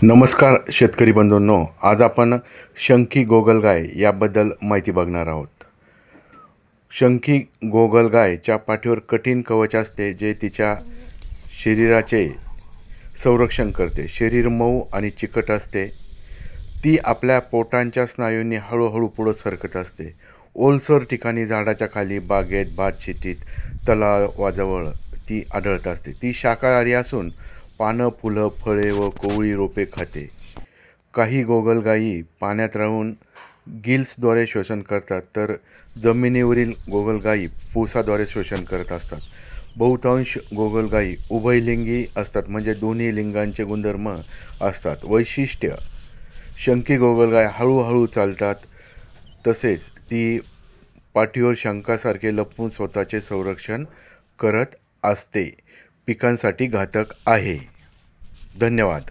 नमस्कार शेतकरी बंधूंनो, आज आपण शंखी गोगलगाय याबद्दल माहिती बघणार आहोत। शंखी गोगलगायच्या पाठीवर कठीण कवच असते जे तिच्या शरीराचे संरक्षण करते। शरीर मऊ आणि चिकट असते। ती आपल्या पोटांच्या स्नायूंनी हळूहळू पुढे सरकत असते। ओलसर ठिकाणी, झाडाच्या खाली, बागेत, भातशेतीत, तलावाजवळ ती आढळत असते। ती शाकाहारी असून पानं, फुलं, फळे व कोवळी रोपे खाते। काही गोगलगायी पाण्यात राहून गिल्सद्वारे श्वसन करतात, तर जमिनीवरील गोगलगायी फुसाद्वारे श्वसन करत असतात। बहुतांश गोगलगायी उभयलिंगी असतात, म्हणजे दोन्ही लिंगांचे गुणधर्म असतात। वैशिष्ट्य: शंखी गोगलगाय हळूहळू चालतात, तसेच ती पाठीवर शंखासारखे लपवून स्वतःचे संरक्षण करत असते। पिकांसाठी घातक आहे। धन्यवाद।